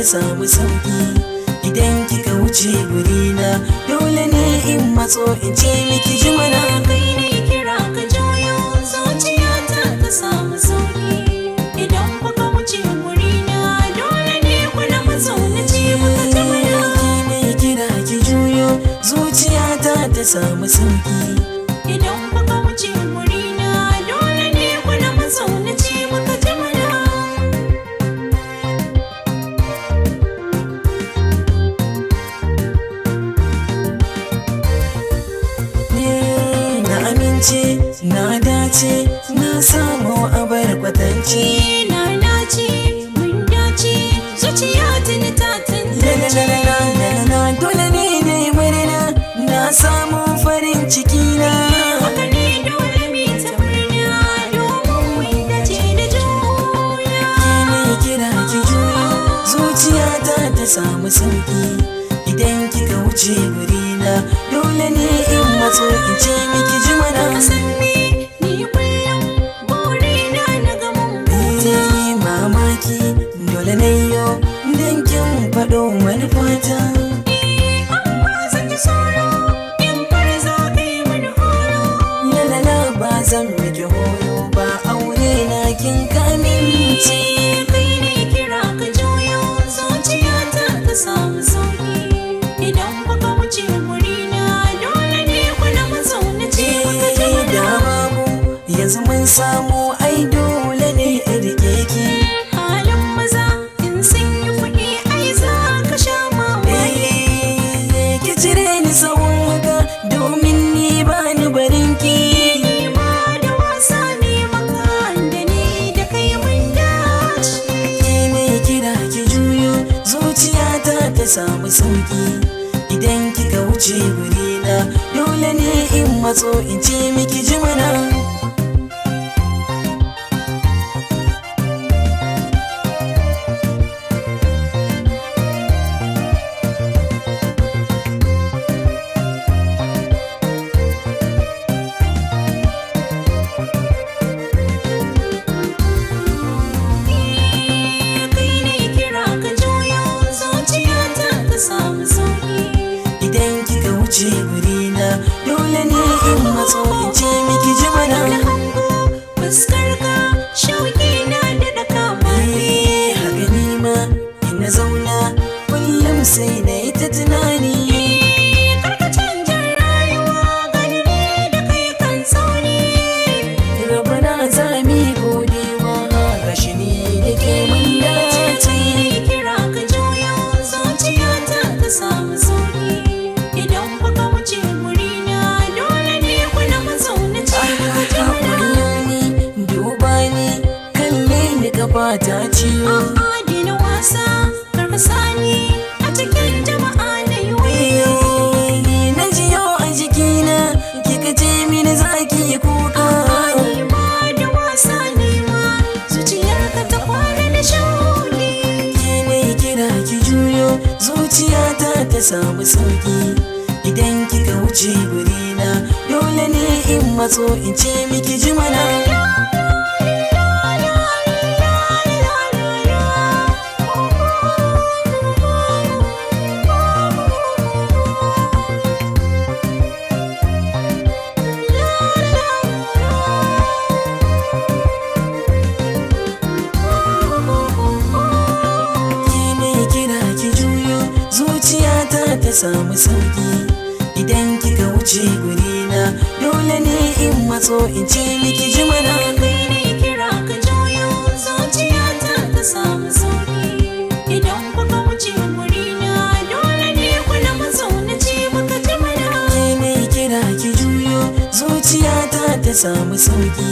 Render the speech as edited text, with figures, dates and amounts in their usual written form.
samu sauki idan kika wuce gurina. Dole ne in matso in ce miki jimana. Kai ne kira ka juyo zuciyata ta samu sauki idan kuka wuce gurina. Dole ne kuna matso na ce maka jimana. Kai ne kira ki juyo zuciyata ta samu sauki idan kuka wuce gurina. Dole ne kuna matso na ce maka jimana. Na amince, na dace, na samu abar kwatance. Na nace mun dace zuciya tuni ta tantance. Dole ne na yi murna na samu farin ciki na. Haka ne dole mi ta murna domin mun dace da juna. Ki ne kira ki juyo zuciyata ta samu sauki idan kika wuce gurina. Dole ne in matso in ce miki jimana. Ka san ni kullum burina na ga mun huta. Mamaki dole na yo dan kin faɗo manufata. Amma zan ji tsoro in bar za ka yi mani horo. Lalala ba zan miki horo ba, aure na kin kaminci. Kai ne kira ka juyo zuciyata ta samu sauki idan kuka wuce gurina. Dole ne kuna matso na ce maka Da jimana. babu yanzu mun samu, ai dole ne in rike ki. Halin maza in sun yi kuɗi ai za ka sha mamaki. Ki cire ni sahun haka domin ni ba ni barinki. Ni ma da wasa ne maka da ni da kai mun dace. Ki ne kira ki juyo zuciyata ta samu sauki idan kika wuce gurina. Dole ne in matso in ce miki jimana. Kai ne kira ka juyo zuciyata ta samu sauki Idan kika wuce gurina. Dole ne in matso in ce miki jimana. da hango fuskar ka shauki na da daka mani. Haka ni ma in na zauna kullum sai na yi ta tunani. Karka canja rayuwa gani ne da kai kan sauni. Rabana za mi godewa gashi ni da ke mun dace. Kira ka juyo zuciyata ta samu sauki idan kuka wuce gurina. Dole ne kuna matso na ce maka jimana. Ni duba ni kalle ni gaba ta ciwo. Adina wasa karka sani a cikin jama'a na yi wayo. Na ji yau a jikina kika ce mini za ki yi kuka. Ni ma da wasa ne ma zuciyarka ta fara da shauki. Ki ne kira ki juyo zuciyata ta samu sauki idan kika wuce gurina. Dole ne in matso in ce miki jimana. Ki ne kira ki juyo zuciyata ta samu sauki idan kika wuce gurina. Dole ne in matso in ce miki jimana. Kai ne kira ka juyo zuciyata ta samu sauki idan kuka wuce gurina. Dole ne kuna matso na ce maka jimana. Ki ne kira ki juyo zuciyata ta samu sauki